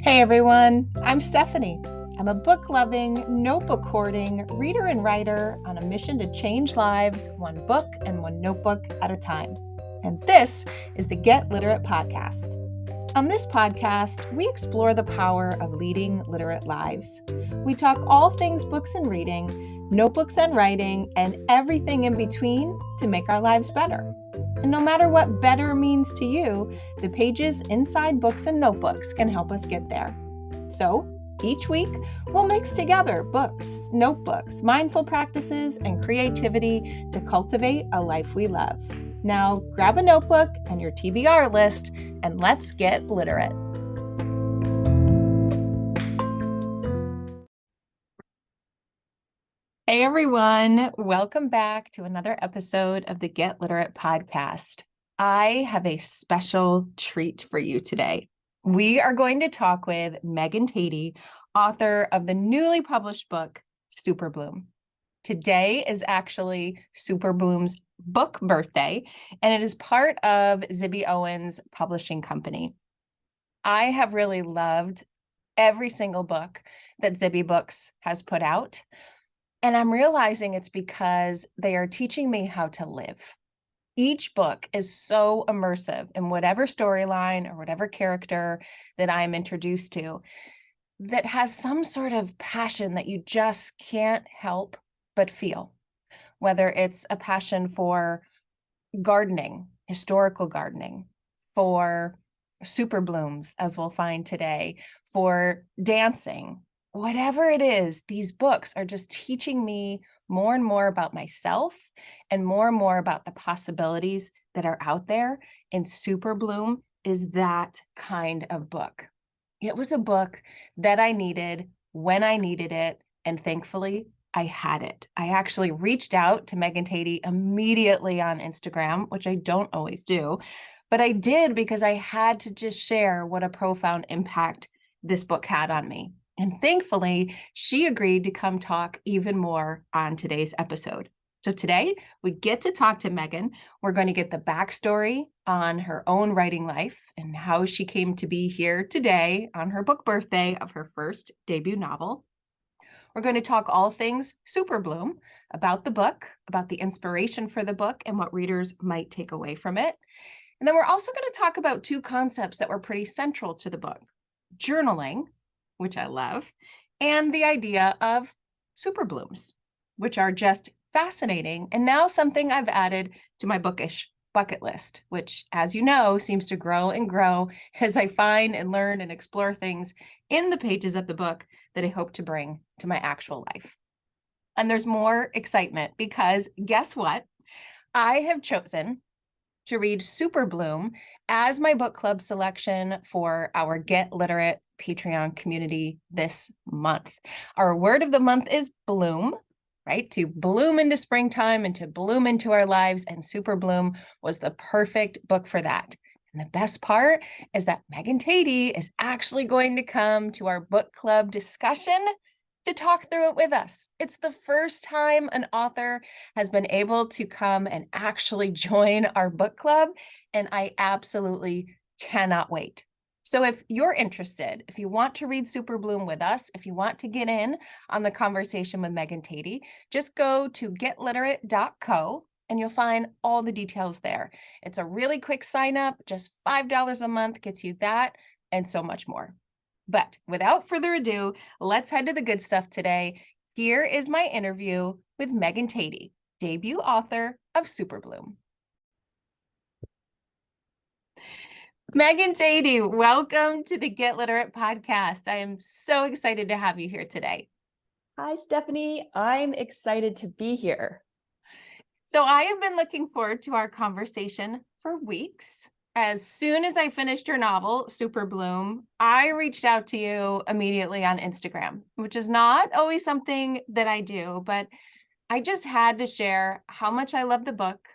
Hey everyone, I'm Stephanie. I'm a book-loving, notebook-hoarding reader and writer on a mission to change lives one book and one notebook at a time. And this is the Get Literate podcast. On this podcast, we explore the power of leading literate lives. We talk all things books and reading, notebooks and writing, and everything in between to make our lives better. And no matter what better means to you, the pages inside books and notebooks can help us get there. So, each week, we'll mix together books, notebooks, mindful practices, and creativity to cultivate a life we love. Now, grab a notebook and your TBR list, and let's get literate. Hey everyone, welcome back to another episode of the Get Literate podcast. I have a special treat for you today. We are going to talk with Megan Tady, author of the newly published book, Super Bloom. Today is actually Super Bloom's book birthday, and it is part of Zibby Owens' publishing company. I have really loved every single book that Zibby Books has put out. And I'm realizing it's because they are teaching me how to live. Each book is so immersive in whatever storyline or whatever character that I'm introduced to that has some sort of passion that you just can't help but feel. Whether it's a passion for gardening, historical gardening, for super blooms, as we'll find today, for dancing, whatever it is, these books are just teaching me more and more about myself and more about the possibilities that are out there. And Super Bloom is that kind of book. It was a book that I needed when I needed it, and thankfully I had it. I actually reached out to Megan Tady immediately on Instagram, which I don't always do, but I did because I had to just share what a profound impact this book had on me. And thankfully, she agreed to come talk even more on today's episode. So today, we get to talk to Megan. We're going to get the backstory on her own writing life and how she came to be here today on her book birthday of her first debut novel. We're going to talk all things Super Bloom, about the book, about the inspiration for the book, and what readers might take away from it. And then we're also going to talk about two concepts that were pretty central to the book: journaling, which I love, and the idea of super blooms, which are just fascinating, and now something I've added to my bookish bucket list, which, as you know, seems to grow and grow as I find and learn and explore things in the pages of the book that I hope to bring to my actual life. And there's more excitement because guess what? I have chosen to read Super Bloom as my book club selection for our Get Literate Patreon community this month. Our word of the month is bloom, right? To bloom into springtime and to bloom into our lives. And Super Bloom was the perfect book for that. And the best part is that Megan Tady is actually going to come to our book club discussion to talk through it with us. It's the first time an author has been able to come and actually join our book club, and I absolutely cannot wait. So if you're interested, if you want to read Super Bloom with us, if you want to get in on the conversation with Megan Tady, just go to getliterate.co and you'll find all the details there. It's a really quick sign up, just $5 a month gets you that and so much more. But without further ado, let's head to the good stuff today. Here is my interview with Megan Tady, debut author of Super Bloom. Megan Tady, welcome to the Get Literate podcast. I am so excited to have you here today. Hi, Stephanie. I'm excited to be here. So I have been looking forward to our conversation for weeks. As soon as I finished your novel, Super Bloom, I reached out to you immediately on Instagram, which is not always something that I do, but I just had to share how much I love the book,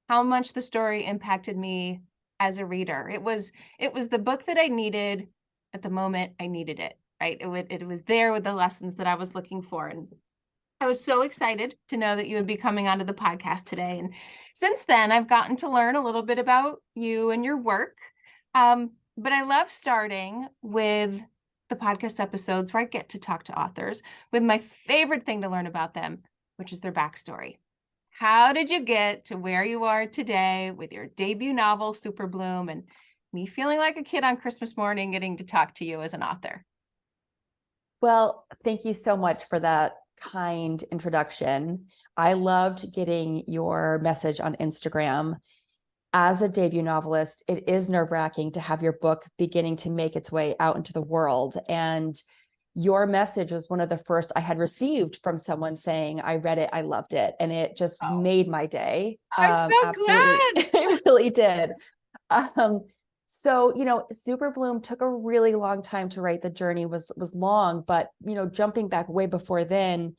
how much the story impacted me as a reader. It was the book that I needed at the moment I needed it, right? It was there with the lessons that I was looking for. And I was so excited to know that you would be coming onto the podcast today. And since then, I've gotten to learn a little bit about you and your work. But I love starting with the podcast episodes where I get to talk to authors with my favorite thing to learn about them, which is their backstory. How did you get to where you are today with your debut novel, Super Bloom, and me feeling like a kid on Christmas morning getting to talk to you as an author? Well, thank you so much for that kind introduction. I loved getting your message on Instagram. As a debut novelist, it is nerve-wracking to have your book beginning to make its way out into the world. And your message was one of the first I had received from someone saying, I read it, I loved it. And it just Oh, made my day. I'm so Absolutely. glad. It really did. So, Super Bloom took a really long time to write. The journey was long, but, jumping back way before then,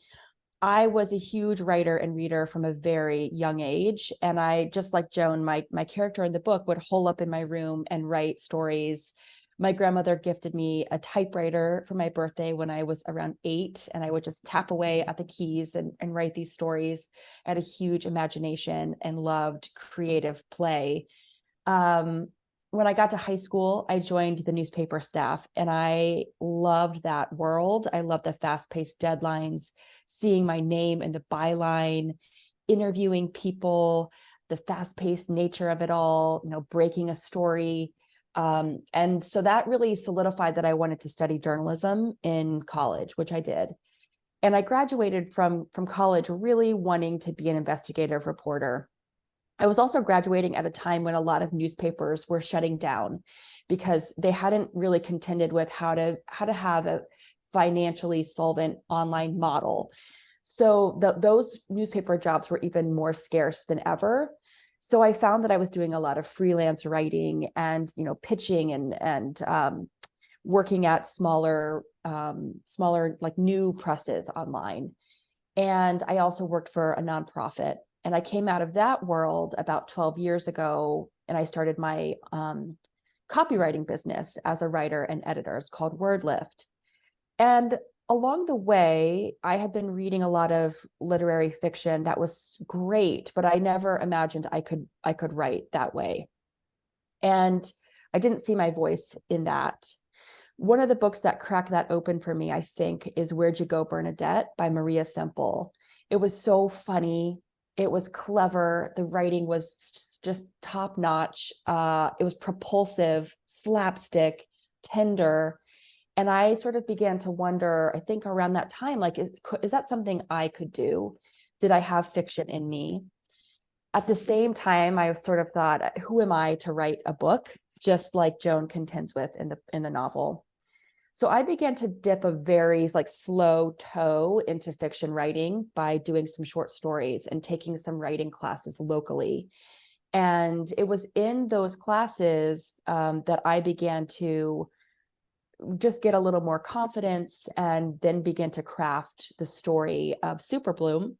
I was a huge writer and reader from a very young age. And I, just like Joan, my character in the book, would hole up in my room and write stories. My grandmother gifted me a typewriter for my birthday when I was around 8, and I would just tap away at the keys and write these stories. I had a huge imagination and loved creative play. Um, when I got to high school, I joined the newspaper staff, and I loved that world. I loved the fast-paced deadlines, seeing my name in the byline, interviewing people, the fast-paced nature of it all, breaking a story. And so that really solidified that I wanted to study journalism in college, which I did. And I graduated from college really wanting to be an investigative reporter. I was also graduating at a time when a lot of newspapers were shutting down because they hadn't really contended with how to have a financially solvent online model. So those newspaper jobs were even more scarce than ever. So I found that I was doing a lot of freelance writing and pitching and working at smaller like new presses online. And I also worked for a nonprofit. And I came out of that world about 12 years ago, and I started my copywriting business as a writer and editor. It's called WordLift. And along the way, I had been reading a lot of literary fiction that was great, but I never imagined I could write that way. And I didn't see my voice in that. One of the books that cracked that open for me, I think, is Where'd You Go, Bernadette by Maria Semple. It was so funny. It was clever. The writing was just top notch. It was propulsive, slapstick, tender. And I sort of began to wonder, I think around that time, like, is that something I could do? Did I have fiction in me? At the same time, I sort of thought, who am I to write a book, just like Joan contends with in the novel? So I began to dip a very slow toe into fiction writing by doing some short stories and taking some writing classes locally. And it was in those classes that I began to just get a little more confidence and then begin to craft the story of Super Bloom.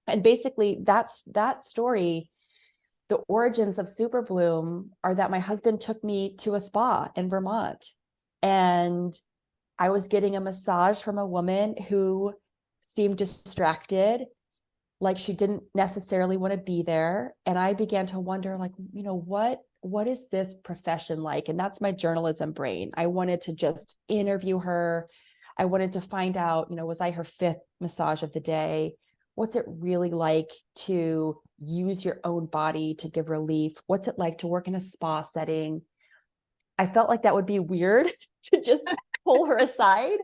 And basically that story, the origins of Super Bloom are that my husband took me to a spa in Vermont, and I was getting a massage from a woman who seemed distracted, like she didn't necessarily want to be there. And I began to wonder, what is this profession like? And that's my journalism brain. I wanted to just interview her. I wanted to find out, was I her 5th massage of the day? What's it really like to use your own body to give relief? What's it like to work in a spa setting? I felt like that would be weird to just pull her aside.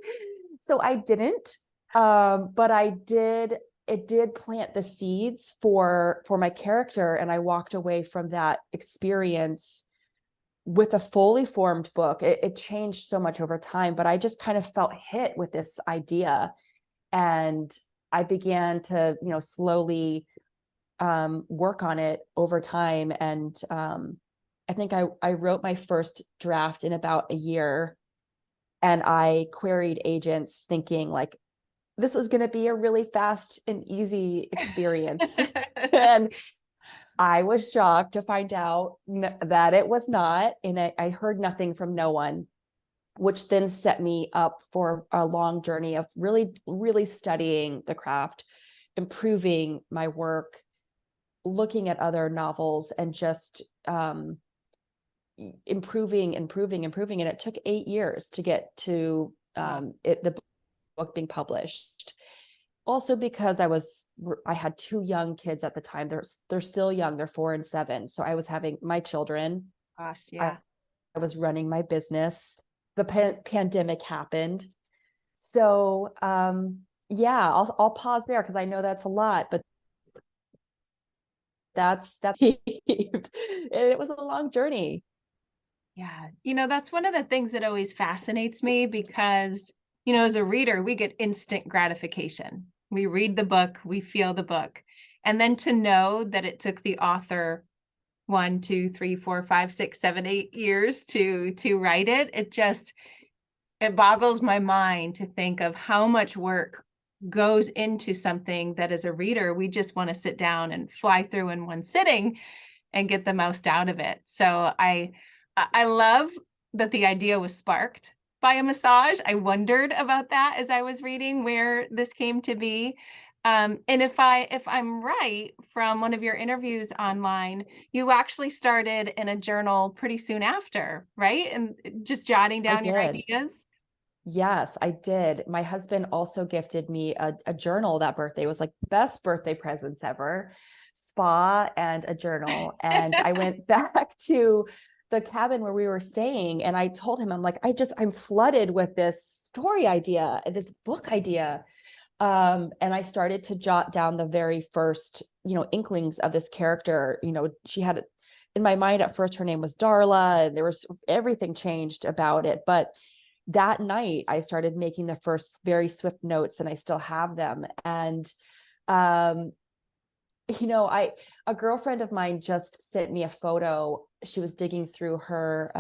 So I didn't, but it did plant the seeds for my character. And I walked away from that experience with a fully formed book. It changed so much over time, but I just kind of felt hit with this idea. And I began to, slowly work on it over time. And I think I wrote my first draft in about a year. And I queried agents thinking this was going to be a really fast and easy experience. And I was shocked to find out that it was not. And I heard nothing from no one, which then set me up for a long journey of really, really studying the craft, improving my work, looking at other novels, and just improving. And it took 8 years to get to the book being published. Also because I had 2 young kids at the time. They're still young. They're 4 and 7. So I was having my children. Gosh, yeah. I was running my business. The pandemic happened. So yeah, I'll pause there because I know that's a lot, but that's it was a long journey. Yeah. That's one of the things that always fascinates me because, as a reader, we get instant gratification. We read the book, we feel the book. And then to know that it took the author 1, 2, 3, 4, 5, 6, 7, 8 years to write it, it boggles my mind to think of how much work goes into something that as a reader, we just want to sit down and fly through in one sitting and get the most out of it. So I love that the idea was sparked by a massage. I wondered about that as I was reading where this came to be. And if I'm right from one of your interviews online, you actually started in a journal pretty soon after, right? And just jotting I down your did. ideas. Yes, I did. My husband also gifted me a journal that birthday. It was like best birthday presents ever. Spa and a journal. And I went back to the cabin where we were staying and I told him, I'm like, I'm flooded with this story idea, this book idea. And I started to jot down the very first, inklings of this character. She had, in my mind at first, her name was Darla, and everything changed about it. But that night I started making the first very swift notes and I still have them. And, a girlfriend of mine just sent me a photo. She was digging through her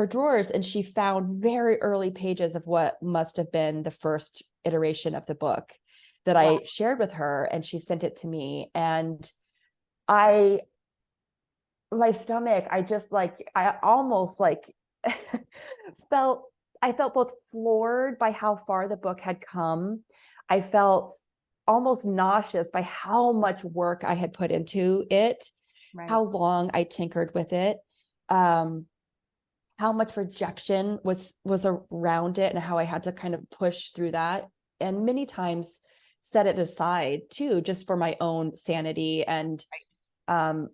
drawers and she found very early pages of what must have been the first iteration of the book that I shared with her, and she sent it to me. And my stomach, I almost I felt both floored by how far the book had come. I felt almost nauseous by how much work I had put into it, how long I tinkered with it, how much rejection was around it, and how I had to kind of push through that. And many times set it aside too, just for my own sanity and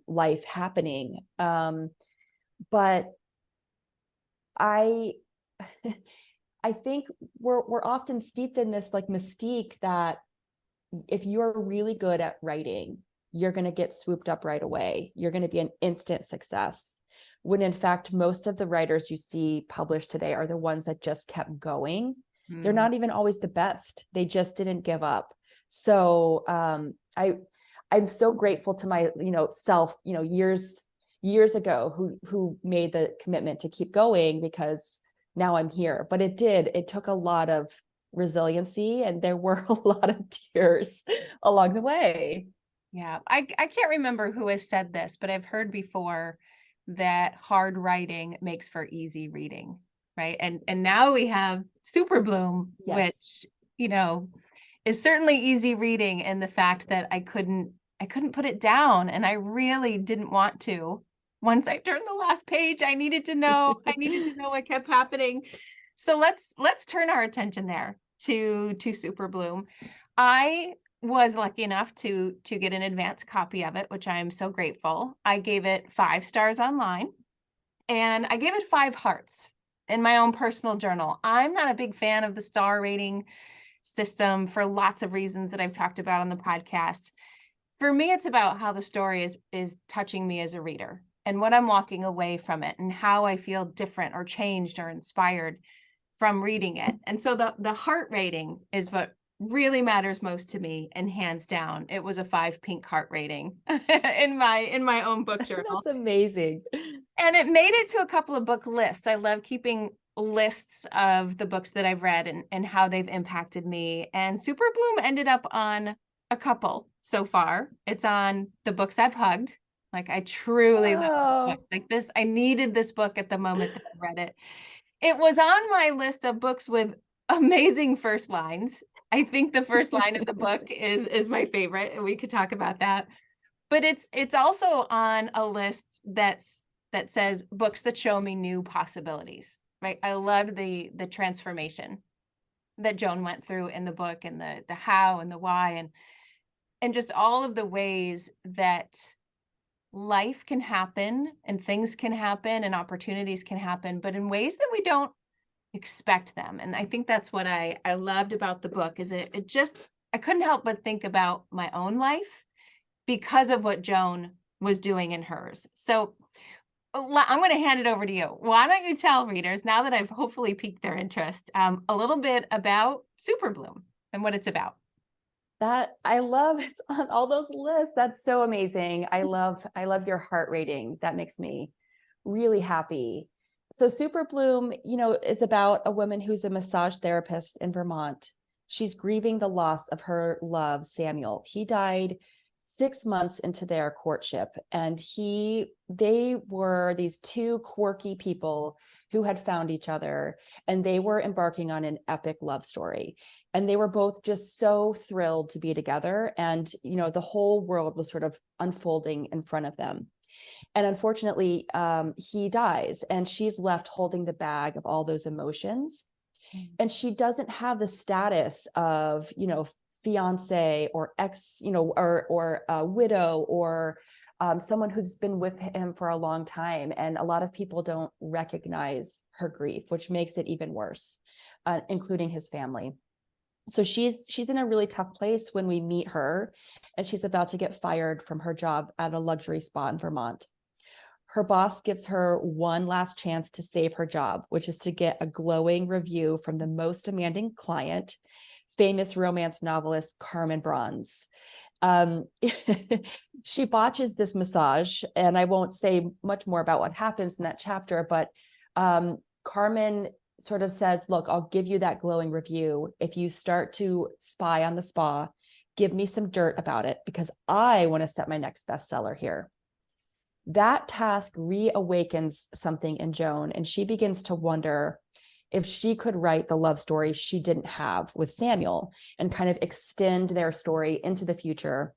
life happening. But I think we're often steeped in this mystique that if you're really good at writing, you're going to get swooped up right away. You're going to be an instant success. When in fact, most of the writers you see published today are the ones that just kept going. They're not even always the best. They just didn't give up. So I'm so grateful to my self, years ago who made the commitment to keep going, because now I'm here. But it took a lot of resiliency, and there were a lot of tears along the way. Yeah, I can't remember who has said this, but I've heard before that hard writing makes for easy reading, right? And now we have Super Bloom, Yes. which, is certainly easy reading, and the fact that I couldn't put it down, and I really didn't want to. Once I turned the last page, I needed to know what kept happening. So let's turn our attention there to Super Bloom. I was lucky enough to get an advance copy of it, which I am so grateful. I gave it 5 stars online, and I gave it 5 hearts in my own personal journal. I'm not a big fan of the star rating system for lots of reasons that I've talked about on the podcast. For me, it's about how the story is touching me as a reader and what I'm walking away from it and how I feel different or changed or inspired from reading it. And so the heart rating is what really matters most to me, and hands down, it was a 5 pink heart rating in my own book journal. That's amazing. And it made it to a couple of book lists. I love keeping lists of the books that I've read and how they've impacted me. And Super Bloom ended up on a couple so far. It's on the books I've hugged. I truly love this book. This, I needed this book at the moment that I read it. It was on my list of books with amazing first lines. I think the first line of the book is my favorite, and we could talk about that. But it's also on a list that's that says books that show me new possibilities, right? I loved the transformation that Joan went through in the book, and the how and the why, and just all of the ways that life can happen and things can happen and opportunities can happen, but in ways that we don't expect them. And I think that's what I loved about the book, is it just, I couldn't help but think about my own life because of what Joan was doing in hers. So I'm going to hand it over to you. Why don't you tell readers, now that I've hopefully piqued their interest, a little bit about Super Bloom and what it's about? That I love, it's on all those lists. That's so amazing. I love your heart rating. That makes me really happy. So Super Bloom, is about a woman who's a massage therapist in Vermont. She's grieving the loss of her love, Samuel. He died 6 months into their courtship, and they were these two quirky people who had found each other, and they were embarking on an epic love story. And they were both just so thrilled to be together. And, the whole world was sort of unfolding in front of them. And unfortunately, he dies, and she's left holding the bag of all those emotions. And she doesn't have the status of, fiance or ex, or a widow, or someone who's been with him for a long time. And a lot of people don't recognize her grief, which makes it even worse, including his family. So she's in a really tough place when we meet her, and she's about to get fired from her job at a luxury spa in Vermont. Her boss gives her one last chance to save her job, which is to get a glowing review from the most demanding client, famous romance novelist Carmen Bronze. She botches this massage, and I won't say much more about what happens in that chapter, but Carmen sort of says, look, I'll give you that glowing review if you start to spy on the spa. Give me some dirt about it, because I want to set my next bestseller here. That task reawakens something in Joan, and she begins to wonder if she could write the love story she didn't have with Samuel, and kind of extend their story into the future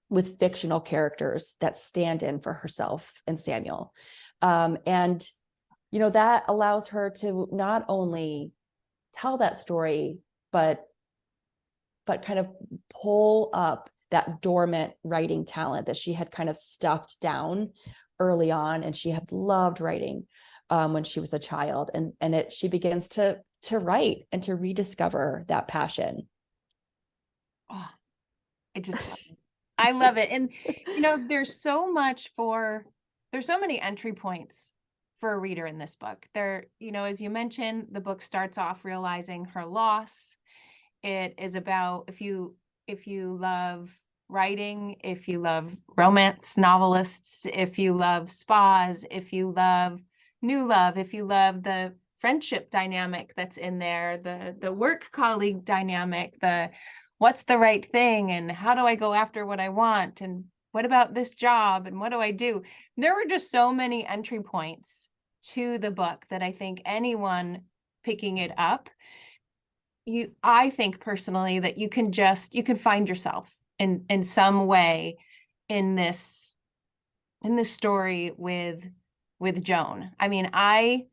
with fictional characters that stand in for herself and Samuel. And that allows her to not only tell that story, but kind of pull up that dormant writing talent that she had kind of stuffed down early on. And she had loved writing when she was a child, and she begins to write and to rediscover that passion. Oh, I just love it. I love it. And, there's so many entry points for a reader in this book. There, as you mentioned, the book starts off realizing her loss. It is about, if you love writing, if you love romance novelists, if you love spas, if you love new love, if you love the friendship dynamic that's in there, the work colleague dynamic, the what's the right thing, and how do I go after what I want, and what about this job, and what do I do? There were just so many entry points to the book that I think anyone picking it up, I think personally that you can find yourself in some way in this story with Joan. I mean, I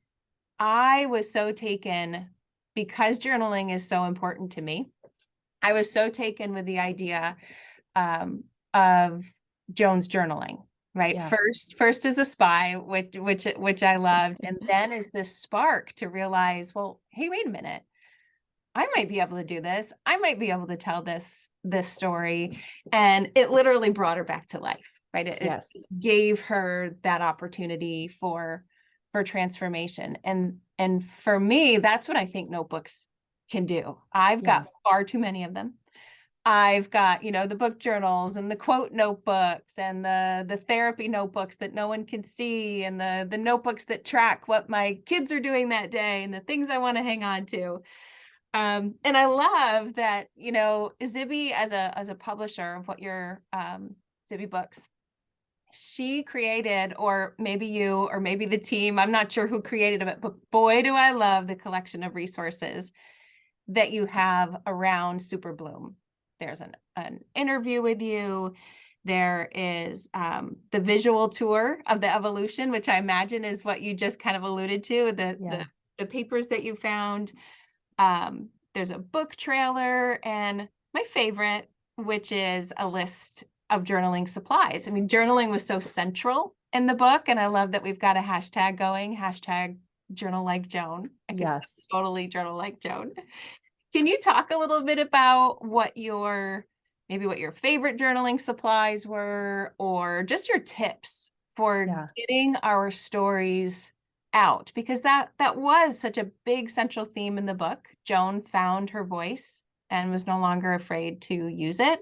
was so taken, because journaling is so important to me. I was so taken with the idea of Joan's journaling, right? Yeah. First as a spy, which I loved, and then as this spark to realize, well, hey, wait a minute. I might be able to do this. I might be able to tell this story. And it literally brought her back to life, right? It gave her that opportunity for transformation. And for me, that's what I think notebooks can do. I've got far too many of them. I've got, the book journals and the quote notebooks and the therapy notebooks that no one can see, and the notebooks that track what my kids are doing that day and the things I want to hang on to. And I love that, Zibby, as a publisher of what your Zibby Books, she created, or maybe you, or maybe the team, I'm not sure who created it, but boy, do I love the collection of resources that you have around Super Bloom. There's an interview with you. There is the visual tour of the evolution, which I imagine is what you just kind of alluded to, the papers that you found. There's a book trailer, and my favorite, which is a list of journaling supplies. I mean, journaling was so central in the book, and I love that we've got a hashtag going, hashtag journal like Joan. I could totally journal like Joan. Can you talk a little bit about what your favorite journaling supplies were, or just your tips for getting our stories out? Because that was such a big central theme in the book. Joan found her voice and was no longer afraid to use it.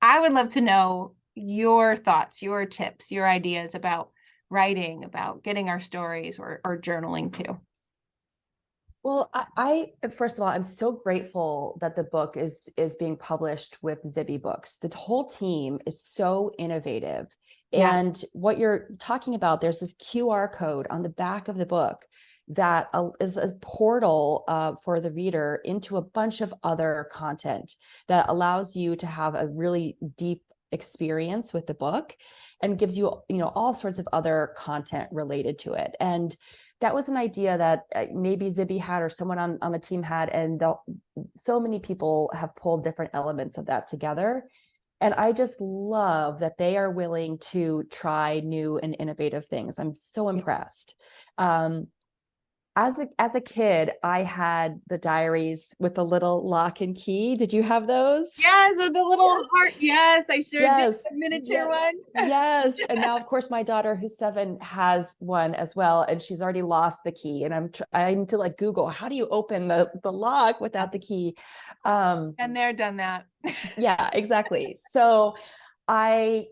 I would love to know your thoughts, your tips, your ideas about writing, about getting our stories, or journaling too. Well, I first of all, I'm so grateful that the book is being published with Zibby Books. The whole team is so innovative. Yeah. And what you're talking about, there's this QR code on the back of the book that is a portal for the reader into a bunch of other content that allows you to have a really deep experience with the book and gives you, all sorts of other content related to it. And that was an idea that maybe Zibby had, or someone on the team had, and so many people have pulled different elements of that together. And I just love that they are willing to try new and innovative things. I'm so impressed. As a kid, I had the diaries with the little lock and key. Did you have those? Yes, with the little heart. Yes, I sure did. The miniature one. Yes. And now, of course, my daughter, who's 7, has one as well, and she's already lost the key. And I need to Google, how do you open the lock without the key? And they're done that. Yeah, exactly. So I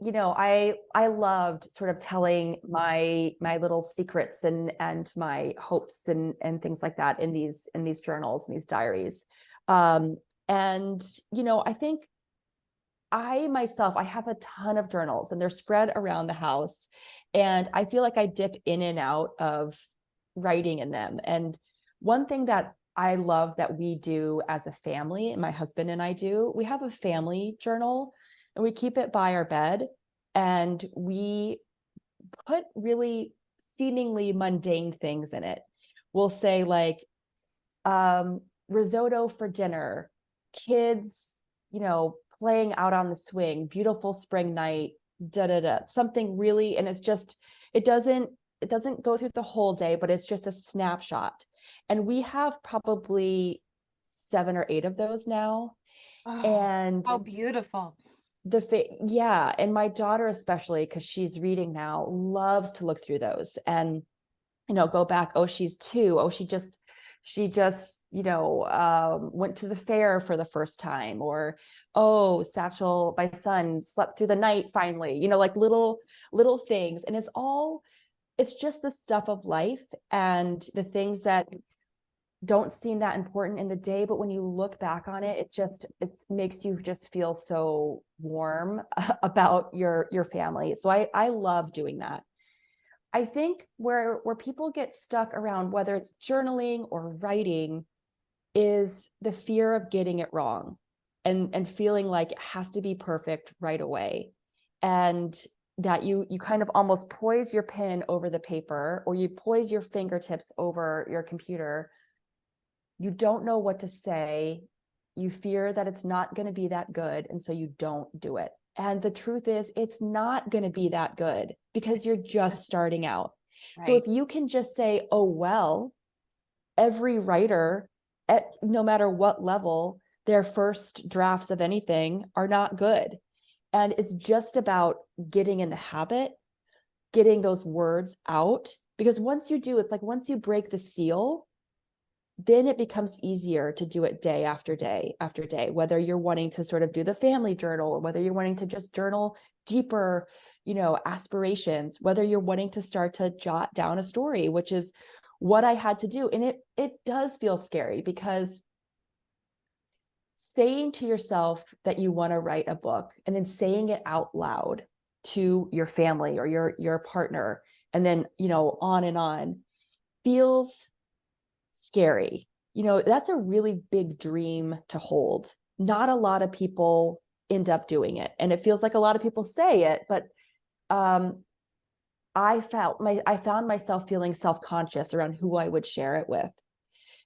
loved sort of telling my little secrets and my hopes and things like that in these journals and these diaries. And I think I myself, I have a ton of journals, and they're spread around the house, and I feel like I dip in and out of writing in them. And one thing that I love that we do as a family, and my husband and I do, we have a family journal, and we keep it by our bed, and we put really seemingly mundane things in it. We'll say risotto for dinner, kids, playing out on the swing, beautiful spring night, something really, and it doesn't go through the whole day, but it's just a snapshot. And we have probably 7 or 8 of those now. And how beautiful. And my daughter, especially, because she's reading now, loves to look through those and go back. Oh, she's 2. Oh, she just went to the fair for the first time. Or, oh, Satchel, my son, slept through the night finally. Little things. And it's just the stuff of life and the things that don't seem that important in the day, but when you look back on it, it makes you just feel so warm about your family. So I love doing that. I think where people get stuck around, whether it's journaling or writing, is the fear of getting it wrong and feeling like it has to be perfect right away. And that you kind of almost poise your pen over the paper, or you poise your fingertips over your computer. You don't know what to say. You fear that it's not going to be that good, and so you don't do it. And the truth is, it's not going to be that good because you're just starting out. Right. So if you can just say, oh, well, every writer, no matter what level, their first drafts of anything are not good. And it's just about getting in the habit, getting those words out. Because once you do, it's like once you break the seal, then it becomes easier to do it day after day after day, whether you're wanting to sort of do the family journal, or whether you're wanting to just journal deeper, aspirations, whether you're wanting to start to jot down a story, which is what I had to do. And it does feel scary, because saying to yourself that you want to write a book and then saying it out loud to your family or your partner, and then, on and on, feels scary. That's a really big dream to hold. Not a lot of people end up doing it. And it feels like a lot of people say it, but I found myself feeling self-conscious around who I would share it with.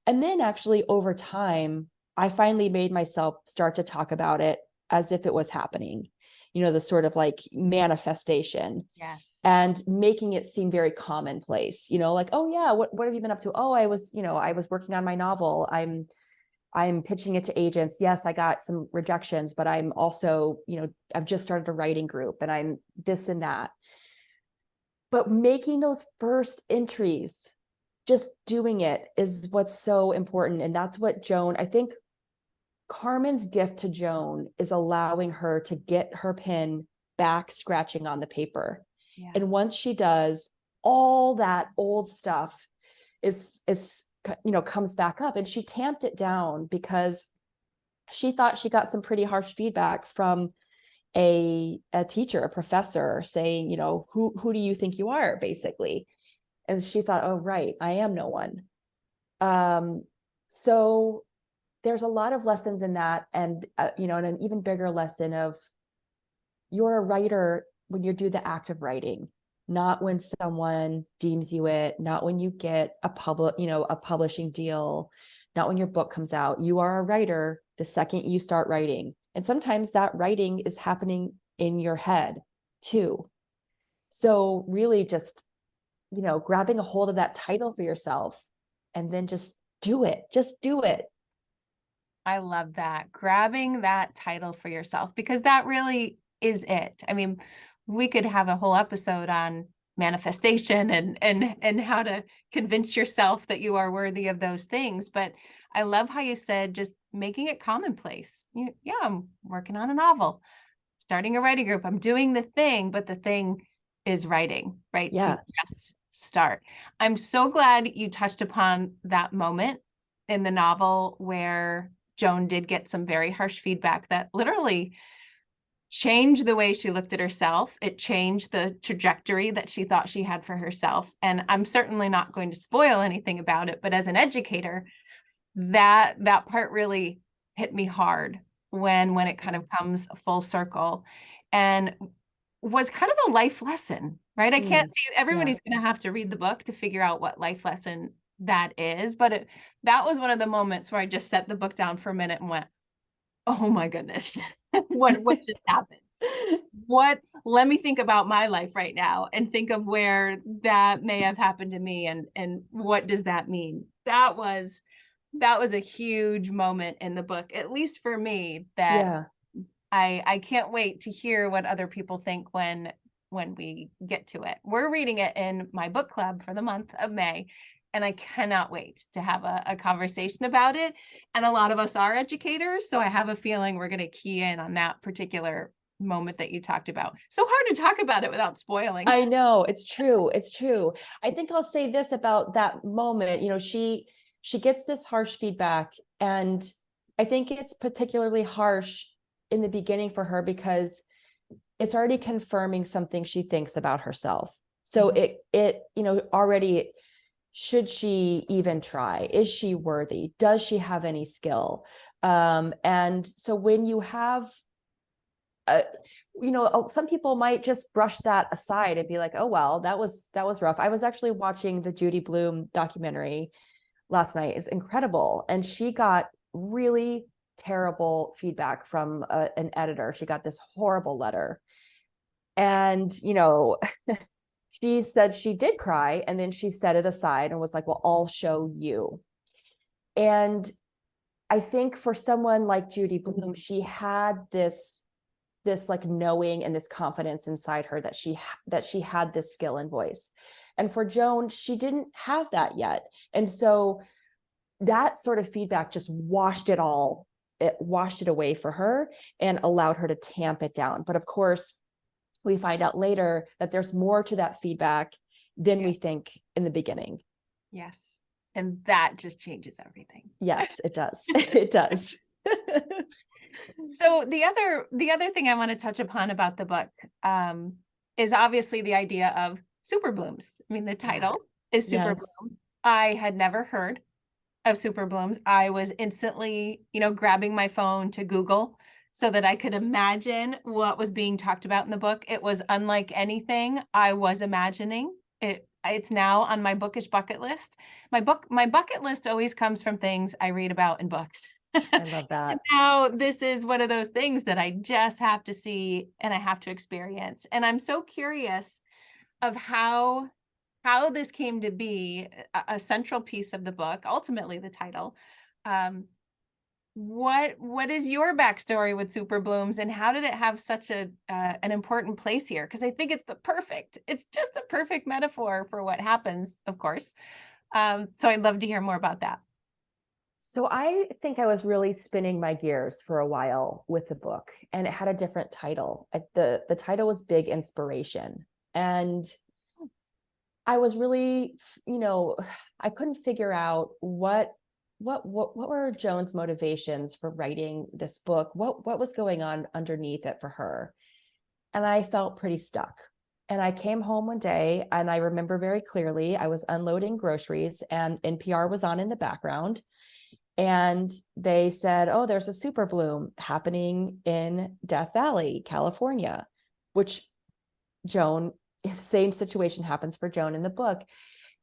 And then actually over time, I finally made myself start to talk about it as if it was happening, the sort of like manifestation. Yes. And making it seem very commonplace, like, oh yeah, what have you been up to? Oh, I was working on my novel. I'm pitching it to agents. Yes, I got some rejections, but I'm also, I've just started a writing group and I'm this and that. But making those first entries, just doing it is what's so important. And that's what I think Carmen's gift to Joan is allowing her to get her pen back scratching on the paper. Yeah. And once she does, all that old stuff is comes back up. And she tamped it down because she thought she got some pretty harsh feedback from a teacher, a professor saying, who do you think you are, basically. And she thought, oh, right, I am no one. So there's a lot of lessons in that. And, and an even bigger lesson of you're a writer when you do the act of writing, not when someone deems you it, not when you get a publishing deal, not when your book comes out. You are a writer the second you start writing. And sometimes that writing is happening in your head too. So really just, grabbing a hold of that title for yourself and then just do it. Just do it. I love that. Grabbing that title for yourself, because that really is it. I mean, we could have a whole episode on manifestation and how to convince yourself that you are worthy of those things. But I love how you said just making it commonplace. Yeah, I'm working on a novel, starting a writing group. I'm doing the thing, but the thing is writing, right? Yeah. To just start. I'm so glad you touched upon that moment in the novel where Joan did get some very harsh feedback that literally changed the way she looked at herself. It changed the trajectory that she thought she had for herself. And I'm certainly not going to spoil anything about it, but as an educator, that part really hit me hard when it kind of comes full circle and was kind of a life lesson, right? I can't see, everybody's going to have to read the book to figure out what life lesson that is, but that was one of the moments where I just set the book down for a minute and went, oh my goodness, what just happened? Let me think about my life right now and think of where that may have happened to me and what does that mean? That was a huge moment in the book, at least for me, that I can't wait to hear what other people think when we get to it. We're reading it in my book club for the month of May, and I cannot wait to have a conversation about it. And a lot of us are educators, so I have a feeling we're going to key in on that particular moment that you talked about. So hard to talk about it without spoiling. I know, it's true. It's true. I think I'll say this about that moment. She gets this harsh feedback, and I think it's particularly harsh in the beginning for her because it's already confirming something she thinks about herself. So it already, should she even try? Is she worthy? Does she have any skill? And so when you have some people might just brush that aside and be like, oh, well, that was rough. I was actually watching the Judy Blume documentary last night. It's incredible. And she got really terrible feedback from an editor. She got this horrible letter. And, she said she did cry, and then she set it aside and was like, well, I'll show you. And I think for someone like Judy Blume, she had this like knowing and this confidence inside her that she had this skill and voice. And for Joan, she didn't have that yet. And so that sort of feedback just washed it away for her and allowed her to tamp it down. But of course, we find out later that there's more to that feedback than we think in the beginning. Yes. And that just changes everything. Yes, it does. It does. So the other thing I want to touch upon about the book is obviously the idea of super blooms. I mean, the title is Super Bloom. I had never heard of super blooms. I was instantly, grabbing my phone to Google so that I could imagine what was being talked about in the book. It was unlike anything I was imagining. It's now on my bookish bucket list. My bucket list always comes from things I read about in books. I love And that. now this is one of those things that I just have to see and I have to experience. And I'm so curious of how this came to be a central piece of the book, ultimately the title. Um, what is your backstory with super blooms, and how did it have such an important place here? Because I think it's just a perfect metaphor for what happens, of course. So I'd love to hear more about that. So I think I was really spinning my gears for a while with the book, and it had a different title. The title was Big Inspiration. And I was really, I couldn't figure out what were Joan's motivations for writing this book? What was going on underneath it for her? And I felt pretty stuck. And I came home one day, and I remember very clearly I was unloading groceries and NPR was on in the background. And they said, oh, there's a super bloom happening in Death Valley, California, which Joan, same situation happens for Joan in the book.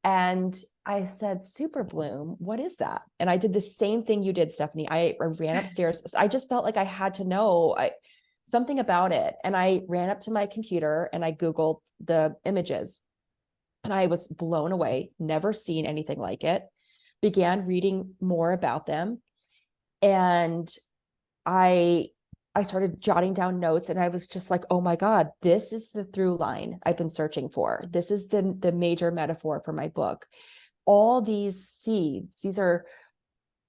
And I said, super bloom, what is that? And I did the same thing you did, Stephanie. I ran upstairs. I just felt like I had to know something about it. And I ran up to my computer and I Googled the images. And I was blown away, never seen anything like it. Began reading more about them. And I started jotting down notes, and I was just like, oh my God, this is the through line I've been searching for. This is the major metaphor for my book. All these seeds, these are,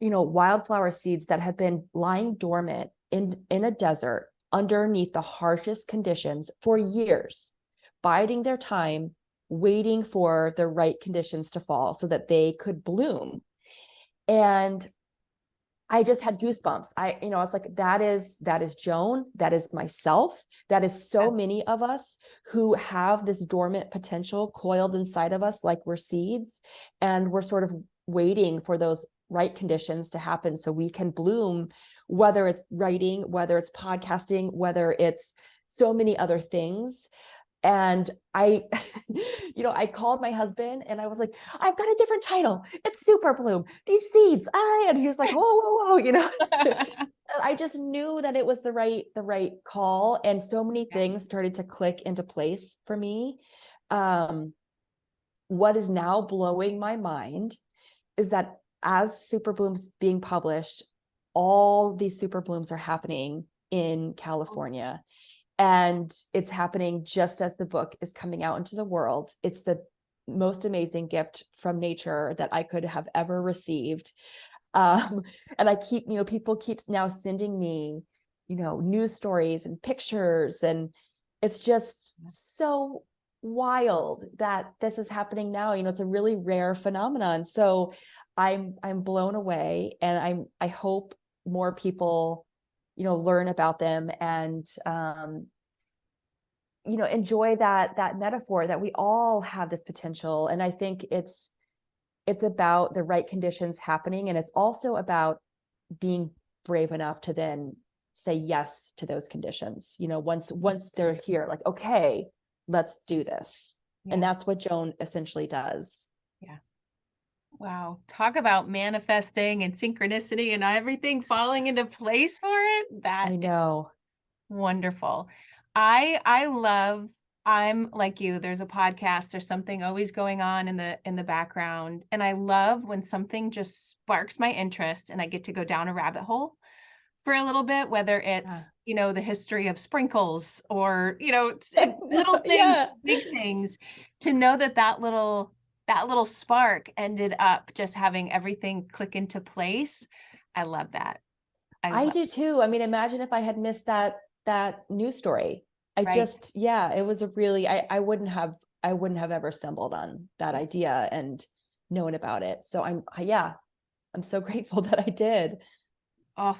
wildflower seeds that have been lying dormant in a desert underneath the harshest conditions for years, biding their time, waiting for the right conditions to fall so that they could bloom. And I just had goosebumps. I was like, that is Joan. That is myself. That is so many of us who have this dormant potential coiled inside of us, like we're seeds, and we're sort of waiting for those right conditions to happen so we can bloom, whether it's writing, whether it's podcasting, whether it's so many other things. And I, I called my husband and I was like, I've got a different title. It's Super Bloom. These seeds. And he was like, whoa, whoa, whoa, I just knew that it was the right call. And so many things started to click into place for me. What is now blowing my mind is that as Super Blooms being published, all these Super Blooms are happening in California. And it's happening just as the book is coming out into the world. It's the most amazing gift from nature that I could have ever received. And I keep, people keep now sending me, news stories and pictures. And it's just so wild that this is happening now. It's a really rare phenomenon. So I'm blown away, and I hope more people learn about them and enjoy that metaphor that we all have this potential. And I think it's about the right conditions happening, and it's also about being brave enough to then say yes to those conditions. Once they're here, like, okay, let's do this. And that's what Joan essentially does. Yeah. Wow. Talk about manifesting and synchronicity and everything falling into place for it. I know. Wonderful. I'm like you, there's a podcast, there's something always going on in the background. And I love when something just sparks my interest and I get to go down a rabbit hole for a little bit, whether it's, the history of sprinkles or, little things, big things, to know that little spark ended up just having everything click into place. I love that. I do too. I mean, imagine if I had missed that news story. It was a really, I wouldn't have ever stumbled on that idea and known about it. So I'm so grateful that I did. Oh,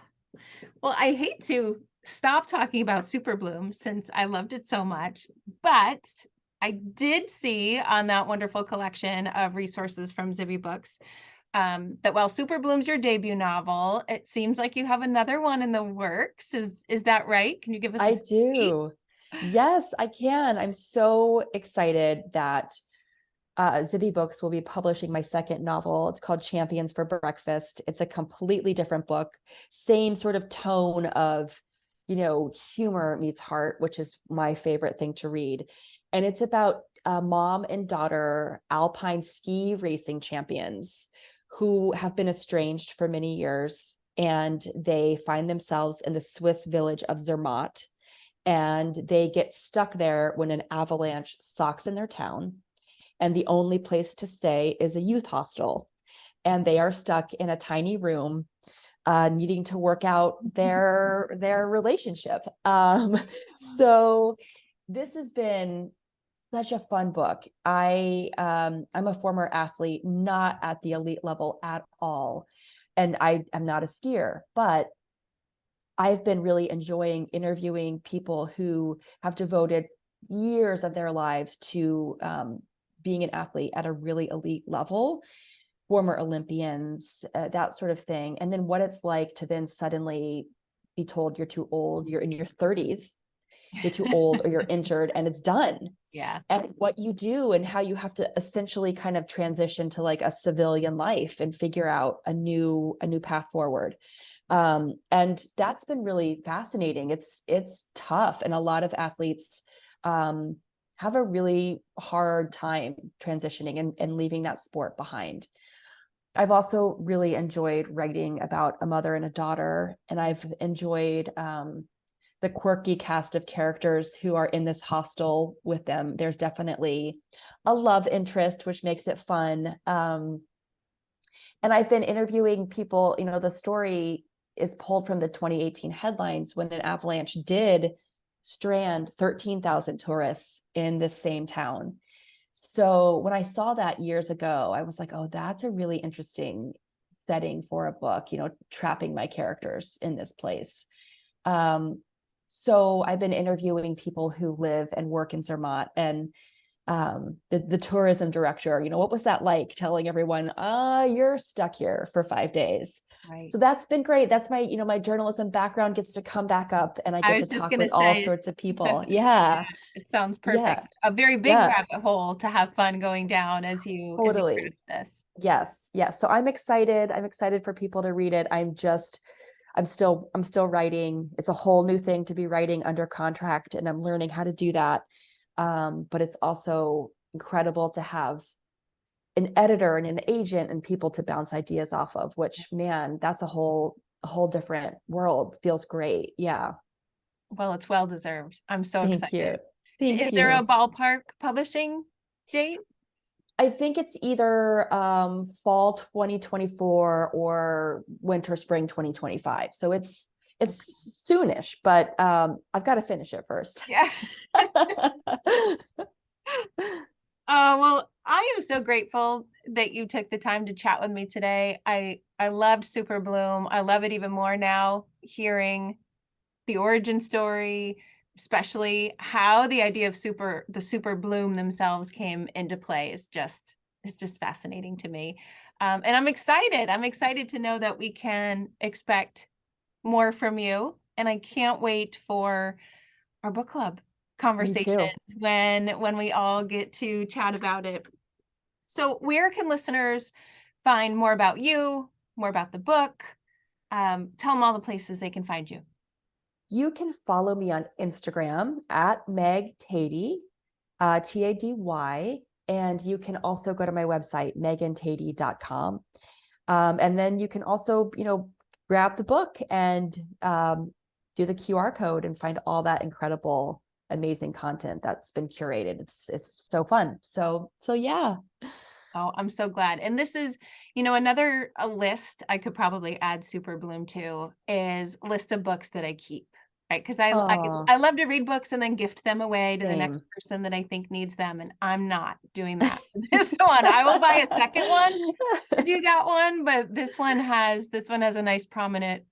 well, I hate to stop talking about Super Bloom since I loved it so much, but I did see on that wonderful collection of resources from Zibby Books that while Super Bloom's your debut novel, it seems like you have another one in the works. Is that right? Can you give us a I sneak? do. Yes, I can. I'm so excited that Zibby Books will be publishing my second novel. It's called Champions for Breakfast. It's a completely different book, same sort of tone of, humor meets heart, which is my favorite thing to read. And it's about mom and daughter alpine ski racing champions who have been estranged for many years. And they find themselves in the Swiss village of Zermatt. And they get stuck there when an avalanche socks in their town, and the only place to stay is a youth hostel, and they are stuck in a tiny room, needing to work out their relationship. So this has been such a fun book. I'm a former athlete, not at the elite level at all, and I am not a skier, but I've been really enjoying interviewing people who have devoted years of their lives to being an athlete at a really elite level, former Olympians, that sort of thing. And then what it's like to then suddenly be told you're too old, you're in your 30s, you're too old, or you're injured, and it's done. Yeah. And what you do and how you have to essentially kind of transition to like a civilian life and figure out a new path forward. And that's been really fascinating. It's tough, and a lot of athletes have a really hard time transitioning and leaving that sport behind. I've also really enjoyed writing about a mother and a daughter, and I've enjoyed the quirky cast of characters who are in this hostel with them. There's definitely a love interest, which makes it fun. And I've been interviewing people, the story is pulled from the 2018 headlines when an avalanche did strand 13,000 tourists in this same town. So when I saw that years ago, I was like, oh, that's a really interesting setting for a book, trapping my characters in this place. So I've been interviewing people who live and work in Zermatt, and the tourism director, what was that like, telling everyone, you're stuck here for 5 days. Right. So that's been great. That's my, my journalism background gets to come back up, and I I get to was just talk gonna with all say, sorts of people. Yeah. it sounds Yeah. perfect. A very big Yeah. rabbit hole to have fun going down as you Totally. craft this. Yes. Yes. So I'm excited. I'm excited for people to read it. I'm still writing. It's a whole new thing to be writing under contract, and I'm learning how to do that. But it's also incredible to have an editor and an agent and people to bounce ideas off of, which, man, that's a whole different world. Feels great. Yeah. Well, it's well deserved. I'm so Thank you. excited. Thank Is there a you. ballpark publishing date? I think it's either fall 2024 or winter spring 2025. So it's soonish, but I've got to finish it first. Yeah. Oh, well, I am so grateful that you took the time to chat with me today. I loved Super Bloom. I love it even more now, hearing the origin story, especially how the idea of the Super Bloom themselves came into play is just fascinating to me. And I'm excited. I'm excited to know that we can expect more from you. And I can't wait for our book club Me conversation too. when we all get to chat about it. So where can listeners find more about you, more about the book? Tell them all the places they can find you. You can follow me on Instagram at Meg Tady, Tady. And you can also go to my website, megantady.com. And then you can also, grab the book and do the QR code and find all that incredible, amazing content that's been curated. It's so fun. So yeah. Oh, I'm so glad. And this is, another a list I could probably add Super Bloom to is list of books that I keep, right? Because Oh, I love to read books and then gift them away to the next same. person that I think needs them, and I'm not doing that. This one, I will buy a second one to do that one, but this one has a nice prominent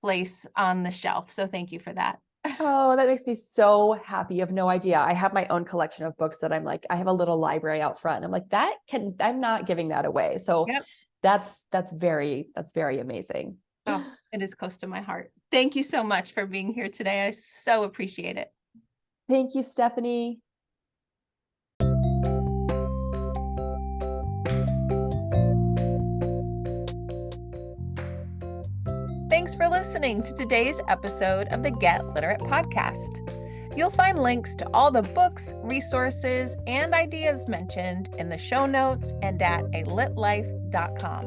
place on the shelf. So thank you for that. Oh, that makes me so happy. You have no idea. I have my own collection of books that I'm like, I have a little library out front. I'm like, I'm not giving that away. So Yep. that's very amazing. Oh, it is close to my heart. Thank you so much for being here today. I so appreciate it. Thank you, Stephanie. Thanks for listening to today's episode of the Get Literate podcast. You'll find links to all the books, resources, and ideas mentioned in the show notes and at alitlife.com.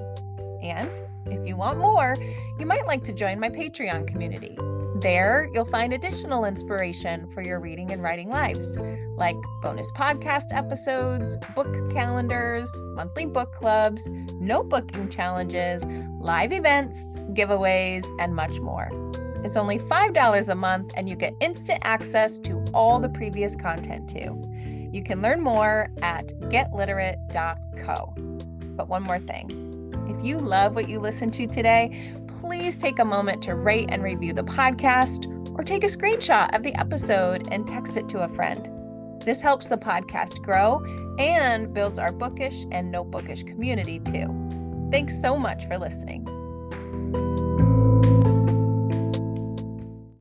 And if you want more, you might like to join my Patreon community. There, you'll find additional inspiration for your reading and writing lives, like bonus podcast episodes, book calendars, monthly book clubs, notebooking challenges, live events, giveaways, and much more. It's only $5 a month, and you get instant access to all the previous content too. You can learn more at getliterate.co. But one more thing. If you love what you listened to today, please take a moment to rate and review the podcast, or take a screenshot of the episode and text it to a friend. This helps the podcast grow and builds our bookish and notebookish community too. Thanks so much for listening.